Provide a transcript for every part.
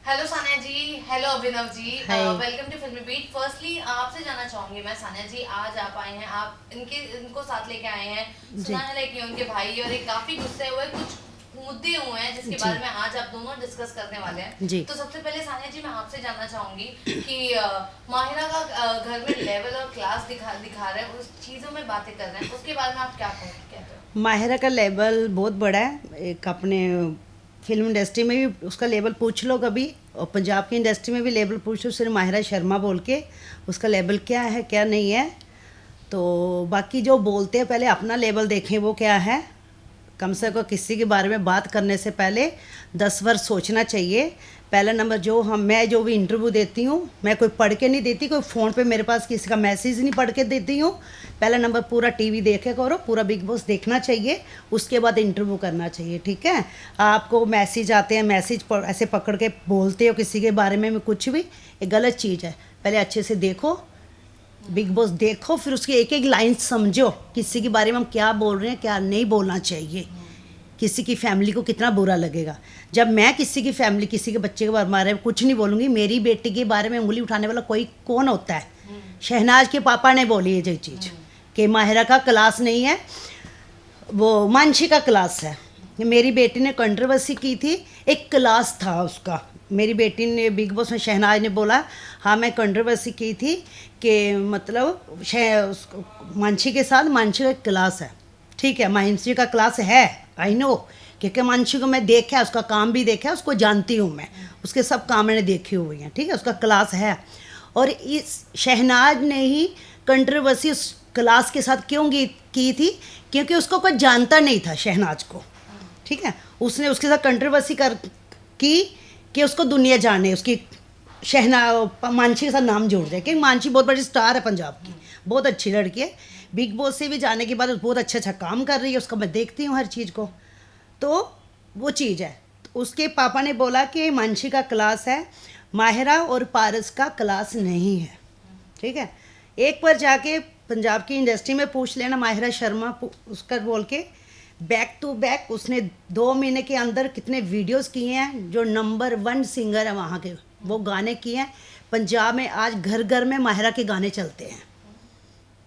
Hello Sania ji, hello Abhinav ji, hi. Welcome to Filmi Beat. Firstly आपसे जानना चाहूंगी मैं, सानिया जी आज आप आए हैं, आप इनको साथ लेके आए हैं। सुना जी है कि उनके भाई और एक काफी गुस्से हुए कुछ मुद्दे हुए हैं जिसके जी बारे में आज आप दोनों डिस्कस करने वाले हैं। जी। तो सबसे पहले सानिया जी मैं आपसे जानना चाहूंगी कि माहिरा का घर में लेवल और क्लास दिखा रहे हैं, उस चीजों में बातें कर रहे हैं, उसके बारे में आप क्या कहते हो? माहिरा का लेवल बहुत बड़ा है। एक अपने फिल्म इंडस्ट्री में भी उसका लेवल पूछ लो कभी, और पंजाब की इंडस्ट्री में भी लेवल पूछ लो, सिर्फ माहिरा शर्मा बोल के उसका लेवल क्या है क्या नहीं है। तो बाकी जो बोलते हैं पहले अपना लेवल देखें वो क्या है। कम से कम किसी के बारे में बात करने से पहले 10 बार सोचना चाहिए। पहला नंबर, मैं जो भी इंटरव्यू देती हूँ मैं कोई पढ़ के नहीं देती, कोई फ़ोन पे मेरे पास किसी का मैसेज नहीं पढ़ के देती हूँ। पहला नंबर, पूरा टीवी देखे करो, पूरा बिग बॉस देखना चाहिए, उसके बाद इंटरव्यू करना चाहिए, ठीक है। आपको मैसेज आते हैं, ऐसे पकड़ के बोलते हो किसी के बारे में कुछ भी, ये गलत चीज़ है। पहले अच्छे से देखो, बिग बॉस देखो, फिर उसकी एक एक लाइन समझो, किसी के बारे में हम क्या बोल रहे हैं क्या नहीं बोलना चाहिए, किसी की फैमिली को कितना बुरा लगेगा। जब मैं किसी की फैमिली, किसी के बच्चे के बारे में कुछ नहीं बोलूँगी, मेरी बेटी के बारे में उंगली उठाने वाला कोई कौन होता है। शहनाज के पापा ने बोली है ये चीज़ कि माहिरा का क्लास नहीं है, वो मानसी का क्लास है। मेरी बेटी ने कंट्रोवर्सी की थी, एक क्लास था उसका। मेरी बेटी ने बिग बॉस में, शहनाज ने बोला हाँ मैं कंट्रोवर्सी की थी कि मतलब मानसी के साथ, मानसी का क्लास है, ठीक है, मानसी का क्लास है, आई नो, क्योंकि मानसी को मैं देखा है, उसका काम भी देखा है, उसको जानती हूँ मैं, उसके सब काम मैंने देखे हुए हैं, ठीक है, उसका क्लास है। और इस शहनाज ने ही कंट्रोवर्सी उस क्लास के साथ क्यों की थी, क्योंकि उसको कोई जानता नहीं था शहनाज को, ठीक है। उसने उसके साथ कंट्रोवर्सी कर की कि उसको दुनिया जाने, उसकी मानसी के साथ नाम जोड़ जाए, क्योंकि मानसी बहुत बड़ी स्टार है पंजाब की, बहुत अच्छी लड़की है। बिग बॉस से भी जाने के बाद बहुत अच्छा अच्छा काम कर रही है, उसका मैं देखती हूँ हर चीज़ को। तो वो चीज़ है। तो उसके पापा ने बोला कि मानसी का क्लास है, माहिरा और पारस का क्लास नहीं है, ठीक है। एक बार जाके पंजाब की इंडस्ट्री में पूछ लेना, माहिरा शर्मा उसका बोल के, बैक टू बैक उसने 2 महीने के अंदर कितने वीडियोस किए हैं, जो नंबर 1 सिंगर है वहाँ के, वो गाने किए हैं। पंजाब में आज घर घर में माहिरा के गाने चलते हैं,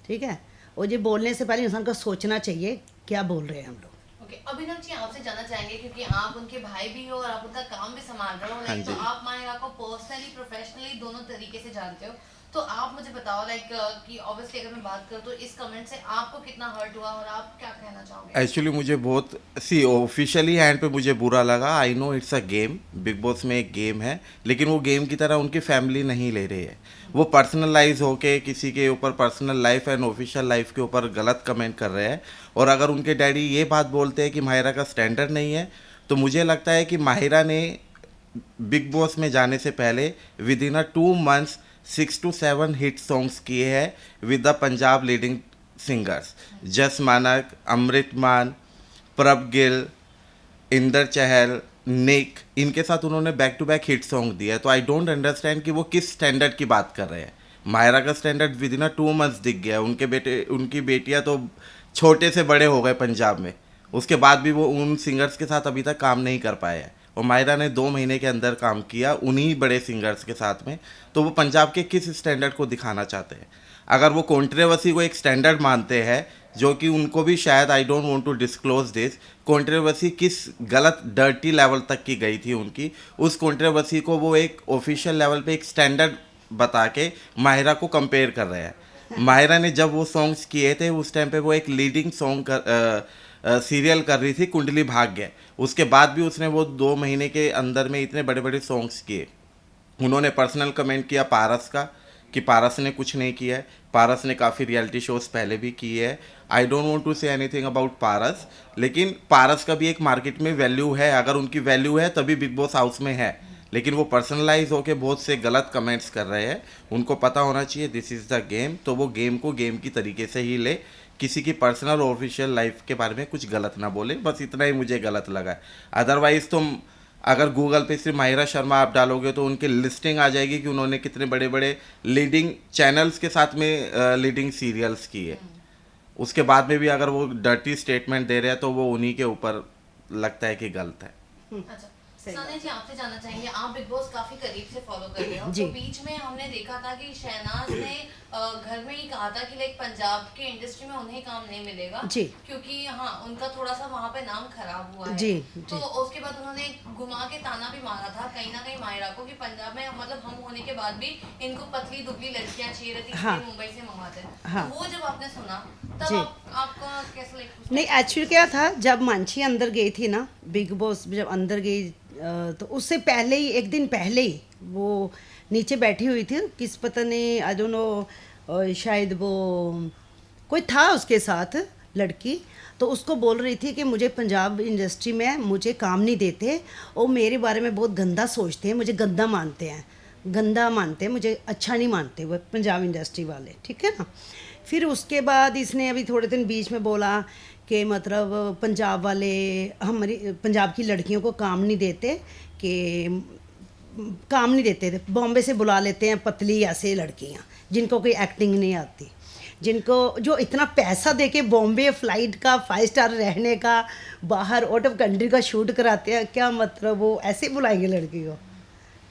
ठीक है। और ये बोलने से पहले इंसान को सोचना चाहिए क्या बोल रहे हैं हम लोग। ओके, अभिनव जी आपसे जानना चाहेंगे क्योंकि आप उनके भाई भी हो और आप उनका काम भी संभाल रहे हो, हाँ लाइक तो जी। आप माहिरा को पर्सनली प्रोफेशनली दोनों तरीके से जानते हो। तो आप मुझे बताओ लाइक कि ऑब्वियसली अगर मैं बात करूँ तो इस कमेंट से आपको कितना हर्ट हुआ और आप क्या कहना चाहोगे? एक्चुअली मुझे बहुत सी ऑफिशियली एंड पे मुझे बुरा लगा। I know it's a game, big boss में एक गेम है, लेकिन वो गेम की तरह उनकी फैमिली नहीं ले रही है। वो पर्सनलाइज होके किसी के ऊपर personal life and official life के ऊपर गलत कमेंट कर रहे हैं। और अगर उनके डैडी ये बात बोलते हैं कि माहिरा का स्टैंडर्ड नहीं है, तो मुझे लगता है कि माहिरा ने बिग बॉस में जाने से पहले with in a 2 months 6 to 7 hit songs किए हैं with the Punjab leading singers, जस मानक, अमृत मान, प्रभ गिल, इंदर चहल, निक, इनके साथ उन्होंने back to back hit song दिया है। तो आई डोंट अंडरस्टैंड कि वो किस स्टैंडर्ड की बात कर रहे हैं। मायरा का स्टैंडर्ड विद इन 2 मंथ्स दिख गया है। उनकी बेटियां तो छोटे से बड़े हो गए पंजाब में, उसके बाद भी वो उन सिंगर्स के साथ अभी तक काम नहीं कर पाए हैं। और मायरा ने 2 महीने के अंदर काम किया उन्हीं बड़े सिंगर्स के साथ में। तो वो पंजाब के किस स्टैंडर्ड को दिखाना चाहते हैं? अगर वो कॉन्ट्रोवर्सी को एक स्टैंडर्ड मानते हैं, जो कि उनको भी शायद, I don't want to disclose this, controversy किस गलत डर्टी लेवल तक की गई थी उनकी, उस कंट्रोवर्सी को वो एक ऑफिशियल लेवल पे एक स्टैंडर्ड बता के माहिरा को कंपेयर कर रहे हैं। माहिरा ने जब वो सॉन्ग्स किए थे उस टाइम पे वो एक लीडिंग सॉन्ग सीरियल कर रही थी, कुंडली भाग्य। उसके बाद भी उसने वो 2 महीने के अंदर में इतने बड़े बड़े सॉन्ग्स किए। उन्होंने पर्सनल कमेंट किया पारस का कि पारस ने कुछ नहीं किया है। पारस ने काफ़ी रियलिटी शोज पहले भी किए हैं। I don't want to say anything about Paras, लेकिन पारस का भी एक मार्केट में वैल्यू है। अगर उनकी वैल्यू है तभी बिग बॉस हाउस में है, लेकिन वो पर्सनलाइज होकर बहुत से गलत कमेंट्स कर रहे हैं। उनको पता होना चाहिए दिस इज़ द गेम, तो वो गेम को गेम की तरीके से ही ले, किसी की पर्सनल और ऑफिशियल लाइफ के बारे में कुछ गलत ना बोले। बस इतना ही मुझे गलत लगा है। अदरवाइज तो अगर गूगल पे सिर्फ माहिरा शर्मा आप डालोगे तो उनकी लिस्टिंग आ जाएगी कि उन्होंने कितने बड़े बड़े लीडिंग चैनल्स के साथ में लीडिंग सीरियल्स किए। उसके बाद में भी अगर वो डर्टी स्टेटमेंट दे रहे हैं तो वो उन्हीं के ऊपर लगता है कि गलत है। अच्छा, सही सानिया जी आपसे जानना चाहेंगे, आप बिग बॉस काफी करीब से फॉलो कर रहे हो, जी। तो बीच में हमने देखा था कि शहनाज ने घर में ही कहा था कि लाइक पंजाब के इंडस्ट्री में उन्हें काम नहीं मिलेगा, जी। क्योंकि हाँ उनका थोड़ा सा वहाँ पे नाम खराब हुआ है। जी, तो जी। उसके बाद उन्होंने घुमा के ताना भी मारा था कहीं ना कहीं मायरा को कि पंजाब में मतलब हम होने के बाद भी इनको पतली दुबली लड़कियां चाहिए रहती, हाँ। इसलिए मुंबई से मंगवाते हैं। हाँ। तो वो जब आपने सुना तब जी। आपका कैसा लाइक नहीं, एक्चुअली क्या था, जब मानसी अंदर गई थी ना, बिग बॉस जब अंदर गई, तो उससे पहले ही, एक दिन पहले ही वो नीचे बैठी हुई थी, किस पता नहीं, आई डोंट नो, शायद वो कोई था उसके साथ लड़की, तो उसको बोल रही थी कि मुझे पंजाब इंडस्ट्री में मुझे काम नहीं देते, और मेरे बारे में बहुत गंदा सोचते हैं, मुझे गंदा मानते हैं, गंदा मानते हैं, मुझे अच्छा नहीं मानते वो पंजाब इंडस्ट्री वाले, ठीक है ना। फिर उसके बाद इसने अभी थोड़े दिन बीच में बोला कि मतलब पंजाब वाले हमारी पंजाब की लड़कियों को काम नहीं देते, कि काम नहीं देते थे, बॉम्बे से बुला लेते हैं पतली ऐसे लड़कियां जिनको कोई एक्टिंग नहीं आती, जिनको जो इतना पैसा दे के बॉम्बे फ्लाइट का 5 स्टार रहने का, बाहर आउट ऑफ कंट्री का शूट कराते हैं, क्या मतलब वो ऐसे बुलाएंगे लड़की को,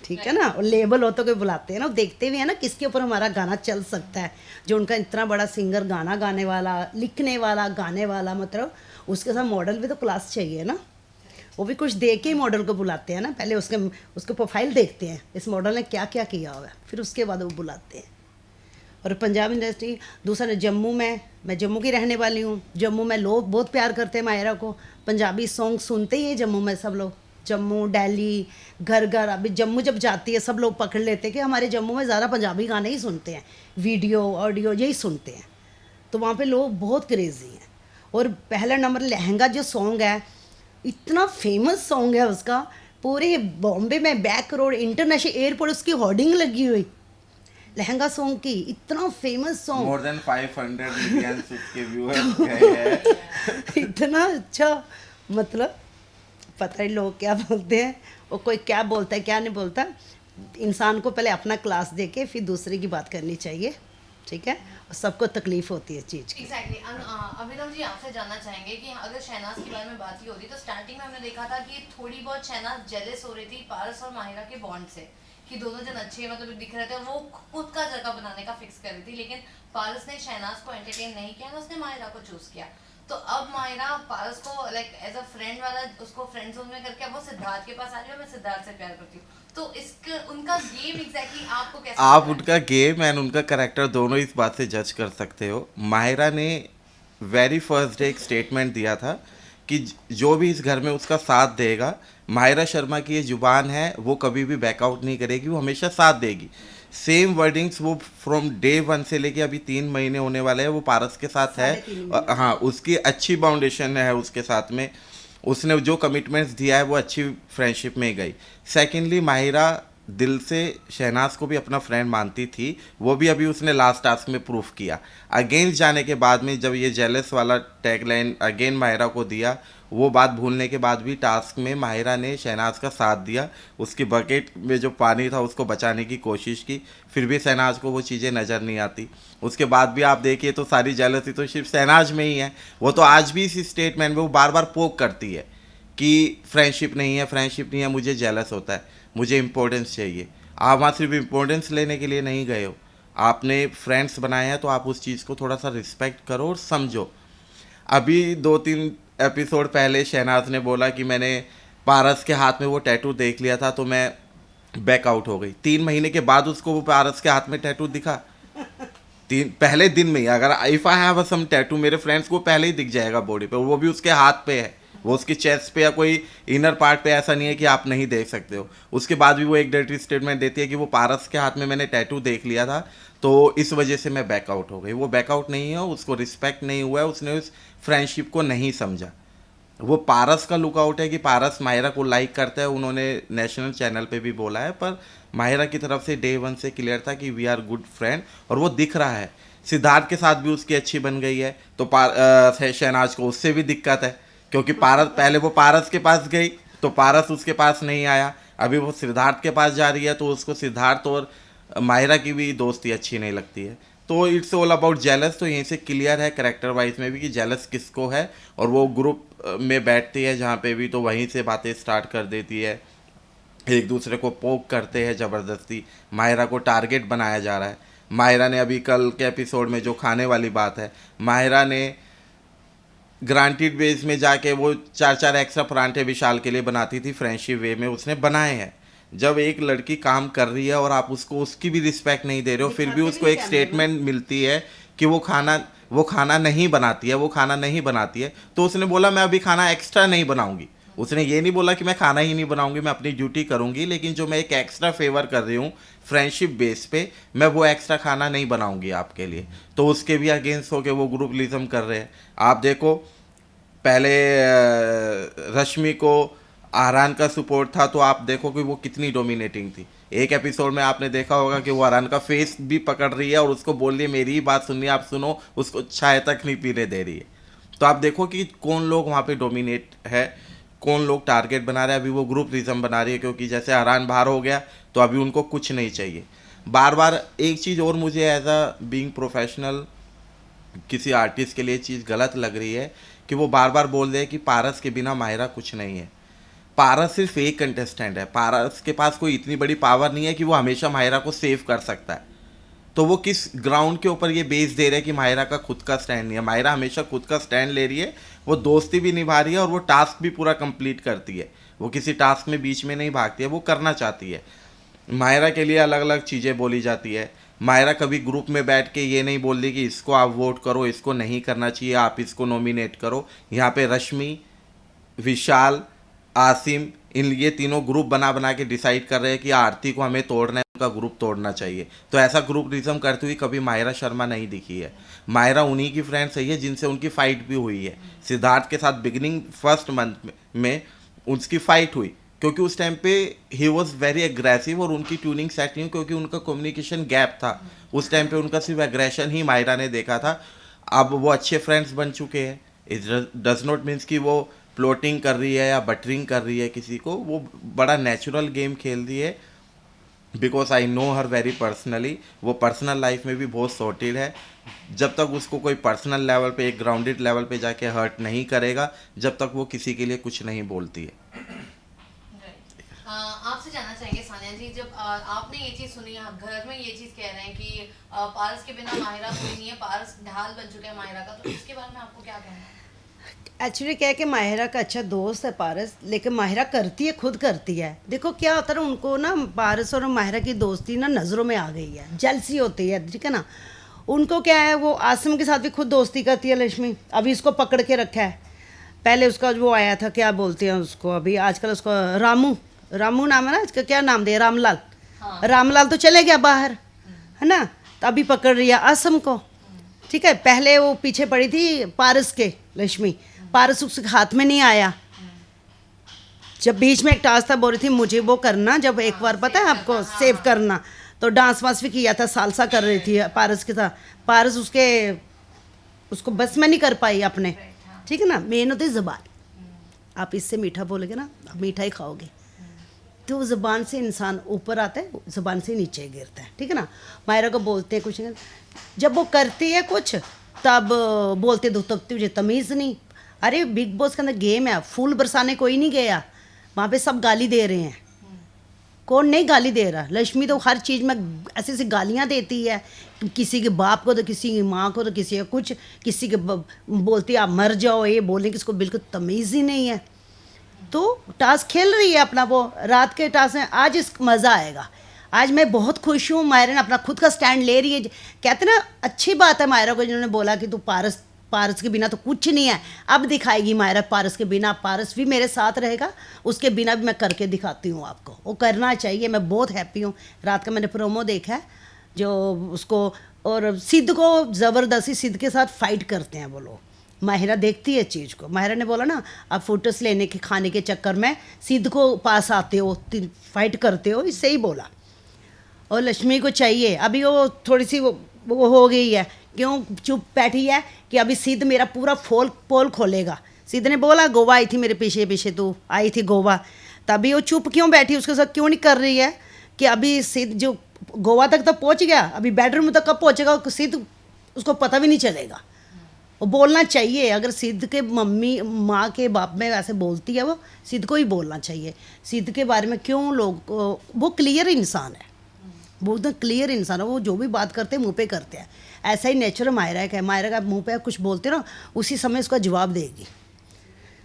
ठीक है ना। और लेबल हो तो कोई बुलाते हैं ना, देखते भी हैं ना किसके ऊपर हमारा गाना चल सकता है, जो उनका इतना बड़ा सिंगर, गाना गाने वाला, लिखने वाला, गाने वाला, मतलब उसके साथ मॉडल भी तो क्लास चाहिए ना, वो भी कुछ दे के ही मॉडल को बुलाते हैं ना, पहले उसके प्रोफाइल देखते हैं, इस मॉडल ने क्या क्या किया हुआ है, फिर उसके बाद वो बुलाते हैं। और पंजाब इंडस्ट्री, दूसरा जम्मू में, मैं जम्मू की रहने वाली हूँ, जम्मू में लोग बहुत प्यार करते हैं मायरा को, पंजाबी सॉन्ग सुनते ही है जम्मू में सब लोग, जम्मू दिल्ली घर घर, अभी जम्मू जब जाती है सब लोग पकड़ लेते हैं कि हमारे जम्मू में ज़्यादा पंजाबी गाने ही सुनते हैं, वीडियो ऑडियो यही सुनते हैं, तो वहाँ पे लोग बहुत क्रेज़ी हैं। और पहला नंबर लहंगा जो सॉन्ग है, इतना फेमस सॉन्ग है उसका, पूरे बॉम्बे में बैक रोड इंटरनेशनल एयरपोर्ट उसकी होर्डिंग लगी हुई, लहंगा सॉन्ग की, इतना famous song, more than 500 million उसके व्यूअर्स गए हैं। इतना अच्छा, मतलब पता नहीं लोग क्या बोलते हैं, और कोई क्या बोलता है क्या नहीं बोलता, इंसान को पहले अपना क्लास दे के फिर दूसरे की बात करनी चाहिए, ठीक है, और सबको तकलीफ होती है चीज़ की। एग्जैक्टली। अभिनव जी आपसे जानना चाहेंगे कि अगर शहनाज के बारे में बात ही होती तो स्टार्टिंग में हमने देखा था कि थोड़ी बहुत शहनाज जेलस हो रही थी पारस और माहिरा के बॉन्ड से, कि दोनों जन अच्छे मतलब दिख रहे थे और वो खुद का जगह बनाने का फिक्स कर रही थी, लेकिन पारस ने शहनाज को एंटरटेन नहीं किया, उसने माहिरा को चूज किया। तो अब माहिरा पारस को लाइक एज अ फ्रेंड वाला उसको फ्रेंड जोन में करके अब वो सिद्धार्थ के पास आ रही है, मैं सिद्धार्थ से प्यार करती हूँ, तो इसका उनका गेम एग्जैक्टली आपको कैसे आप लग रहा है? उनका गेम एंड उनका करेक्टर दोनों इस बात से जज कर सकते हो। माहिरा ने वेरी फर्स्ट डे एक स्टेटमेंट दिया था कि जो भी इस घर में उसका साथ देगा, माहिरा शर्मा की ये जुबान है, वो कभी भी बैकआउट नहीं करेगी, वो हमेशा साथ देगी। सेम वर्डिंग्स वो फ्रॉम डे 1 से लेके अभी 3 महीने होने वाले हैं वो पारस के साथ है। 3.5 हाँ, उसकी अच्छी बाउंडेशन है उसके साथ में, उसने जो कमिटमेंट्स दिया है वो अच्छी फ्रेंडशिप में गई। सेकेंडली, माहिरा दिल से शहनाज को भी अपना फ्रेंड मानती थी, वो भी अभी उसने लास्ट टास्क में प्रूफ किया। अगेंस्ट जाने के बाद में जब ये जेलस वाला टैगलाइन अगेन माहिरा को दिया, वो बात भूलने के बाद भी टास्क में माहिरा ने शहनाज का साथ दिया, उसकी बकेट में जो पानी था उसको बचाने की कोशिश की, फिर भी शहनाज को वो चीज़ें नज़र नहीं आती। उसके बाद भी आप देखिए तो सारी जेलसी तो सिर्फ शहनाज में ही है, वो तो आज भी इस स्टेटमेंट में वो बार बार पोक करती है कि फ्रेंडशिप नहीं है, फ्रेंडशिप नहीं है, मुझे जेलस होता है, मुझे इम्पोर्टेंस चाहिए। आप वहाँ सिर्फ इम्पोर्टेंस लेने के लिए नहीं गए हो, आपने फ्रेंड्स बनाए हैं, तो आप उस चीज़ को थोड़ा सा रिस्पेक्ट करो और समझो। अभी 2-3 एपिसोड पहले शहनाज ने बोला कि मैंने पारस के हाथ में वो टैटू देख लिया था तो मैं बैकआउट हो गई। 3 महीने के बाद उसको वो पारस के हाथ में टैटू दिखा, पहले दिन में ही। अगर if I have some tattoo, मेरे फ्रेंड्स को पहले ही दिख जाएगा बॉडी पे, वो भी उसके हाथ पे है, वो उसकी चेस्ट पे या कोई इनर पार्ट पे, ऐसा नहीं है कि आप नहीं देख सकते हो। उसके बाद भी वो एक डायरेक्टरी स्टेटमेंट देती है कि वो पारस के हाथ में मैंने टैटू देख लिया था तो इस वजह से मैं बैकआउट हो गई। वो बैकआउट नहीं है, उसको रिस्पेक्ट नहीं हुआ है, उसने उस फ्रेंडशिप को नहीं समझा। वो पारस का लुकआउट है कि पारस माहिरा को लाइक करता है, उन्होंने नेशनल चैनल पे भी बोला है, पर माहिरा की तरफ से डे 1 से क्लियर था कि वी आर गुड फ्रेंड, और वो दिख रहा है। सिद्धार्थ के साथ भी उसकी अच्छी बन गई है, तो शहनाज को उससे भी दिक्कत है, क्योंकि पारस पहले वो पारस के पास गई तो पारस उसके पास नहीं आया, अभी वो सिद्धार्थ के पास जा रही है तो उसको सिद्धार्थ और माहिरा की भी दोस्ती अच्छी नहीं लगती है। तो इट्स ऑल अबाउट जेलस। तो यहीं से क्लियर है कैरेक्टर वाइज में भी कि जेलस किसको है, और वो ग्रुप में बैठती है जहाँ पे भी तो वहीं से बातें स्टार्ट कर देती है, एक दूसरे को पोक करते हैं ज़बरदस्ती। माहिरा को टारगेट बनाया जा रहा है। माहिरा ने अभी कल के एपिसोड में जो खाने वाली बात है, माहिरा ने ग्रांटेड वेज में जाके वो 4-4 एक्स्ट्रा परांठे विशाल के लिए बनाती थी, फ्रेंडशिप वे में उसने बनाए हैं। जब एक लड़की काम कर रही है और आप उसको उसकी भी रिस्पेक्ट नहीं दे रहे हो, फिर भी उसको एक स्टेटमेंट मिलती है कि वो खाना नहीं बनाती है, वो खाना नहीं बनाती है, तो उसने बोला मैं अभी खाना एक्स्ट्रा नहीं बनाऊंगी। उसने ये नहीं बोला कि मैं खाना ही नहीं बनाऊंगी, मैं अपनी ड्यूटी करूंगी, लेकिन जो मैं एक एक्स्ट्रा फेवर कर रही हूँ फ्रेंडशिप बेस पे, मैं वो एक्स्ट्रा खाना नहीं बनाऊंगी आपके लिए। तो उसके भी अगेंस्ट होके वो ग्रुपलिज्म कर रहे हैं। आप देखो पहले रश्मि को आरान का सपोर्ट था, तो आप देखो कि वो कितनी डोमिनेटिंग थी। एक एपिसोड में आपने देखा होगा कि वो आरान का फेस भी पकड़ रही है और उसको बोल रही है मेरी ही बात सुननी है, आप सुनो, उसको चाय तक नहीं पीने दे रही है। तो आप देखो कि कौन लोग वहाँ पे डोमिनेट है, कौन लोग टारगेट बना रहे हैं। अभी वो ग्रुपलिज्म बना रही है, क्योंकि जैसे आरान बाहर हो गया तो अभी उनको कुछ नहीं चाहिए। बार बार एक चीज़ और मुझे एज अ बीइंग प्रोफेशनल किसी आर्टिस्ट के लिए चीज़ गलत लग रही है कि वो बार बार बोल रहे हैं कि पारस के बिना माहिरा कुछ नहीं है। पारस सिर्फ एक कंटेस्टेंट है, पारस के पास कोई इतनी बड़ी पावर नहीं है कि वो हमेशा माहिरा को सेव कर सकता है। तो वो किस ग्राउंड के ऊपर ये बेस दे रहे हैं कि माहिरा का खुद का स्टैंड नहीं है। माहिरा हमेशा खुद का स्टैंड ले रही है, वो दोस्ती भी निभा रही है और वो टास्क भी पूरा कंप्लीट करती है। वो किसी टास्क में बीच में नहीं भागती है, वो करना चाहती है। माहिरा के लिए अलग अलग चीज़ें बोली जाती है। माहिरा कभी ग्रुप में बैठ के ये नहीं बोल रही कि इसको आप वोट करो, इसको नहीं करना चाहिए, आप इसको नॉमिनेट करो। यहाँ पे रश्मि, विशाल, आसिम, ये तीनों ग्रुप बना बना के डिसाइड कर रहे हैं कि आरती को हमें तोड़ना है, उनका ग्रुप तोड़ना चाहिए। तो ऐसा ग्रुपरिज्म करती हुई कभी माहिरा शर्मा नहीं दिखी है। माहिरा उन्हीं की फ्रेंड सही है जिनसे उनकी फाइट भी हुई है। सिद्धार्थ के साथ बिगिनिंग फर्स्ट मंथ में उसकी फाइट हुई, क्योंकि उस टाइम पे ही वॉज वेरी एग्रेसिव और उनकी ट्यूनिंग सेट नहीं हुई, क्योंकि उनका कम्युनिकेशन गैप था। उस टाइम पे उनका सिर्फ एग्रेशन ही माहिरा ने देखा था। अब वो अच्छे फ्रेंड्स बन चुके हैं। इट डज नॉट मीन्स कि वो प्लॉटिंग कर रही है या बटरिंग कर रही है किसी को। वो बड़ा नेचुरल गेम खेल रही है, because I know her very personally. वो पर्सनल लाइफ में भी बहुत सॉर्टेड है। जब तक उसको कोई पर्सनल लेवल पे, एक ग्राउंडेड लेवल पे जाके हर्ट नहीं करेगा, जब तक वो किसी के लिए कुछ नहीं बोलती है। आपसे जानना चाहेंगे सानिया जी, जब आपने ये चीज़ सुनी, आप घर में ये चीज़ कह रहे हैं कि पारस के बिना माहिरा कोई नहीं है, पारस ढाल बन चुका है माहिरा का, तो इसके बारे में आपको क्या कहना है? एक्चुअली क्या है कि माहिरा का अच्छा दोस्त है पारस, लेकिन माहिरा करती है, खुद करती है। देखो क्या होता है, उनको ना पारस और माहिरा की दोस्ती ना नज़रों में आ गई है, जलसी होती है, ठीक है ना। उनको क्या है, वो आसिम के साथ भी खुद दोस्ती करती है लक्ष्मी, अभी इसको पकड़ के रखा है। पहले उसका वो आया था, क्या बोलते हैं उसको, अभी आजकल उसको रामू नाम है ना इसका, क्या नाम दिया, रामलाल। हाँ। रामलाल तो चले गया बाहर, है ना, तो अभी पकड़ रही है आसिम को, ठीक है। पहले वो पीछे पड़ी थी पारस के, लक्ष्मी, पारस उसके हाथ में नहीं आया। जब बीच में एक टास्क था, बोल रही थी मुझे वो करना, जब एक बार पता है आपको सेव करना, तो डांस वांस भी किया था, सालसा कर रही थी पारस के साथ। पारस उसको बस में नहीं कर पाई अपने, ठीक है ना। मेन होती है ज़बान, आप इससे मीठा बोलोगे ना, आप मीठा ही खाओगे। तो ज़बान से इंसान ऊपर आता है, ज़बान से नीचे गिरता है, ठीक है ना। मायरा को बोलते हैं कुछ, जब वो करती है कुछ तब बोलते दो, तब तुझे तमीज़ नहीं। अरे बिग बॉस के अंदर गेम है, फूल बरसाने कोई नहीं गया, वहाँ पे सब गाली दे रहे हैं। कौन नहीं गाली दे रहा? लक्ष्मी तो हर चीज़ में ऐसी ऐसी गालियाँ देती है, किसी के बाप को तो किसी की माँ को तो किसी का कुछ, किसी के बोलती है आप मर जाओ, ये बोलने की इसको बिल्कुल तमीज़ ही नहीं है। तो टास्क खेल रही है अपना, वो रात के टास्क में। आज इस मज़ा आएगा, आज मैं बहुत खुश हूँ। मायरा ने अपना खुद का स्टैंड ले रही है। कहते ना अच्छी बात है मायरा को, जिन्होंने बोला कि तू पारस के बिना तो कुछ नहीं है। अब दिखाएगी मायरा पारस के बिना, पारस भी मेरे साथ रहेगा, उसके बिना भी मैं करके दिखाती हूँ आपको। वो करना चाहिए, मैं बहुत हैप्पी हूँ। रात का मैंने प्रोमो देखा है जो उसको, और सिद्ध को ज़बरदस्ती सिद्ध के साथ फाइट करते हैं वो लोग। माहिरा देखती है चीज़ को। माहिरा ने बोला ना आप फोटोस लेने के खाने के चक्कर में सिद्ध को पास आते हो, फाइट करते हो, इससे ही बोला। और लक्ष्मी को चाहिए, अभी वो थोड़ी सी वो हो गई है, क्यों चुप बैठी है कि अभी सिद्ध मेरा पूरा पोल खोलेगा। सिद्ध ने बोला गोवा आई थी मेरे पीछे पीछे, तू आई थी गोवा, तभी वो चुप क्यों बैठी, उसके साथ क्यों नहीं कर रही है कि अभी सिद्ध जो गोवा तक तो पहुंच गया, अभी बेडरूम तक कब पहुंचेगा सिद्ध, उसको पता भी नहीं चलेगा। वो बोलना चाहिए। अगर सिद्ध के मम्मी माँ के बाप में वैसे बोलती है, वो सिद्ध को ही बोलना चाहिए। सिद्ध के बारे में क्यों लोग, वो क्लियर इंसान है, वो एकदम क्लियर इंसान है, वो जो भी बात करते हैं मुंह पे करते हैं। ऐसा ही नेचर मायरा का है, मायरा का मुंह पे कुछ बोलते ना उसी समय उसका जवाब देगी।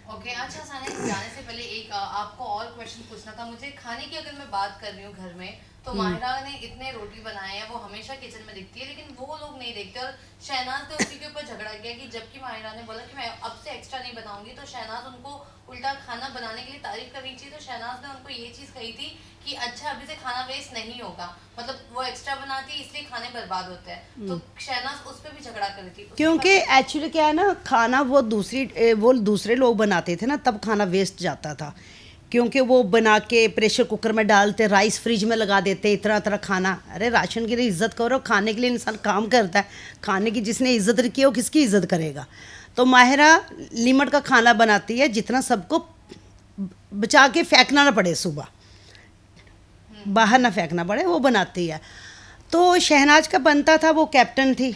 ओके अच्छा सानिया, जाने से पहले एक आपको और क्वेश्चन पूछना था मुझे। खाने की अगर मैं बात कर रही हूँ घर में, तो माहिरा ने इतने रोटी बनाए हैं, वो हमेशा किचन में दिखती है, लेकिन वो लोग नहीं देखते। और शहनाज ने उसी के ऊपर झगड़ा किया कि जबकि माहिरा ने बोला कि मैं अब से एक्स्ट्रा नहीं बनाऊंगी, तो शहनाज उनको उल्टा खाना बनाने के लिए तारीफ करनी चाहिए। तो शहनाज ने उनको ये चीज़ कही थी कि अच्छा अभी से खाना वेस्ट नहीं होगा, मतलब वो एक्स्ट्रा बनाती है इसलिए खाने बर्बाद होते हैं। तो शहनाज उस पर भी झगड़ा कर रही थी क्योंकि एक्चुअली क्या है ना, खाना वो दूसरे लोग बनाते थे ना, तब खाना वेस्ट जाता था। क्योंकि वो बना के प्रेशर कुकर में डालते, राइस फ्रिज में लगा देते, इतना तरह खाना। अरे राशन की इज्जत करो, खाने के लिए इंसान काम करता है। खाने की जिसने इज्जत रखी है वो किसकी इज्जत करेगा। तो माहिरा लिमिट का खाना बनाती है, जितना सबको बचा के फेंकना ना पड़े, सुबह बाहर ना फेंकना पड़े, वो बनाती है। तो शहनाज का बनता था, वो कैप्टन थी,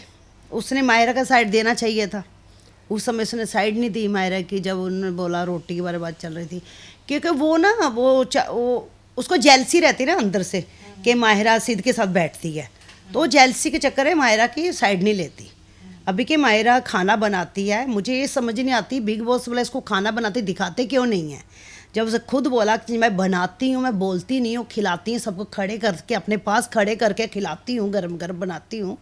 उसने माहिरा का साइड देना चाहिए था। उस समय उसने साइड नहीं दी माहिरा की, जब उन्होंने बोला रोटी के बारे में बात चल रही थी। क्योंकि वो ना वो उसको जेलसी रहती ना अंदर से कि माहिरा सिद्ध के साथ बैठती है, तो जेलसी के चक्कर में माहिरा की साइड नहीं लेती। अभी के माहिरा खाना बनाती है, मुझे ये समझ नहीं आती बिग बॉस वाले इसको खाना बनाते दिखाते क्यों नहीं है। जब उसे खुद बोला कि मैं बनाती हूँ, मैं बोलती नहीं हूँ, खिलाती हूँ, सबको खड़े करके अपने पास खड़े करके खिलाती हूँ, गरम गरम बनाती हूँ,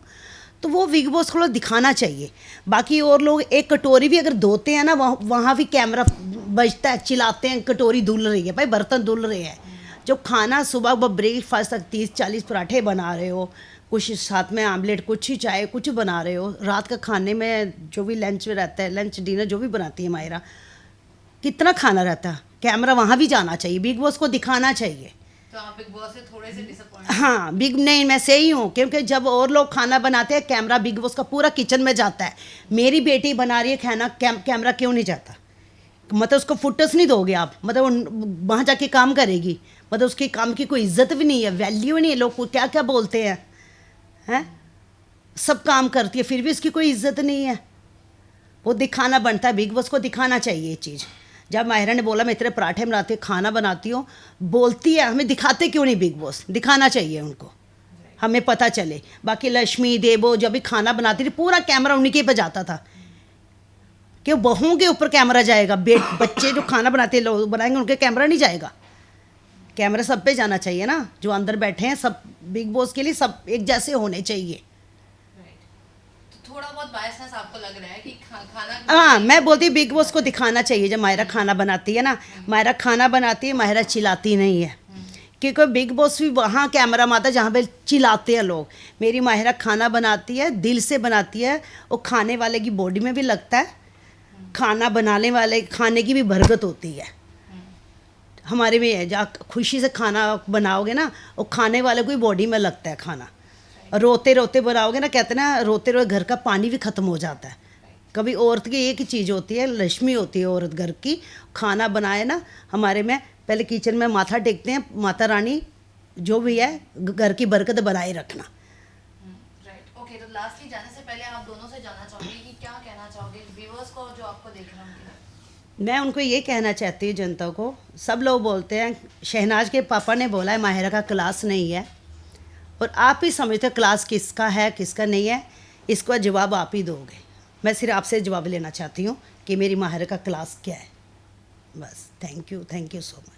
तो वो बिग बॉस को दिखाना चाहिए। बाकी और लोग एक कटोरी भी अगर धोते हैं ना, वहाँ भी कैमरा बजता है, चिल्लाते हैं कटोरी धुल रही है, भाई बर्तन धुल रहे हैं। जब खाना सुबह ब्रेकफास्ट तक 30-40 पराठे बना रहे हो, कुछ साथ में आमलेट, कुछ ही चाय, कुछ बना रहे हो, रात का खाने में जो भी लंच में रहता है, लंच डिनर जो भी बनाती है माहिरा, कितना खाना रहता है, कैमरा वहाँ भी जाना चाहिए, बिग बॉस को दिखाना चाहिए। तो आप बिग बॉस से थोड़े से डिसअपॉइंट? हाँ, नहीं, मैं सही हूँ, क्योंकि जब और लोग खाना बनाते हैं कैमरा बिग बॉस का पूरा किचन में जाता है। मेरी बेटी बना रही है खाना, कैमरा क्यों नहीं जाता? मतलब उसको फुटेज नहीं दोगे आप, मतलब वो वहाँ जाके काम करेगी, मतलब उसके काम की कोई इज्जत भी नहीं है, वैल्यू नहीं है। लोग क्या क्या बोलते हैं, सब काम करती है फिर भी उसकी कोई इज्जत नहीं है। वो दिखाना बनता है, बिग बॉस को दिखाना चाहिए ये चीज़। जब माहिरा ने बोला मैं इतने पराठे बनाती हूँ, खाना बनाती हूँ, बोलती है, हमें दिखाते क्यों नहीं बिग बॉस? दिखाना चाहिए उनको, हमें पता चले। बाकी लक्ष्मी देवो जब भी खाना बनाती थी पूरा कैमरा उन्हीं के पे जाता था, कि बहुओं के ऊपर कैमरा जाएगा, बच्चे जो खाना बनाते लोग बनाएंगे उनके कैमरा नहीं जाएगा। कैमरा सब पे जाना चाहिए ना, जो अंदर बैठे हैं सब बिग बॉस के लिए सब एक जैसे होने चाहिए। थोड़ा बहुत बायसनेस आपको लग रहा है कि खाना? हाँ, मैं बोलती हूँ बिग बॉस को दिखाना चाहिए। जब माहिरा खाना बनाती है ना, माहिरा खाना बनाती है, माहिरा चिल्लाती नहीं है, क्योंकि बिग बॉस भी वहाँ कैमरा में आता है जहाँ पे चिल्लाते हैं लोग। मेरी माहिरा खाना बनाती है, दिल से बनाती है, और खाने वाले की बॉडी में भी लगता है, खाना बनाने वाले खाने की भी बरकत होती है। हमारे में है, जहाँ खुशी से खाना बनाओगे ना, और खाने वाले को भी बॉडी में लगता है खाना। रोते रोते बनाओगे ना, कहते हैं ना रोते रोते घर का पानी भी ख़त्म हो जाता है। कभी औरत की एक ही चीज़ होती है, लक्ष्मी होती है औरत घर की। खाना बनाए ना, हमारे में पहले किचन में माथा टेकते हैं, माता रानी जो भी है घर की बरकत बनाए रखना। Right, okay. तो लास्टली जाने से पहले आप दोनों से जानना चाहूँगी कि क्या कहना चाहोगे व्यूअर्स को जो आपको देख रहे होंगे? मैं उनको ये कहना चाहती हूँ जनता को, सब लोग बोलते हैं शहनाज के पापा ने बोला है माहिरा का क्लास नहीं है, और आप ही समझते हो क्लास किसका है किसका नहीं है, इसका जवाब आप ही दोगे। मैं सिर्फ आपसे जवाब लेना चाहती हूँ कि मेरी माहिरा का क्लास क्या है, बस। Thank you so much.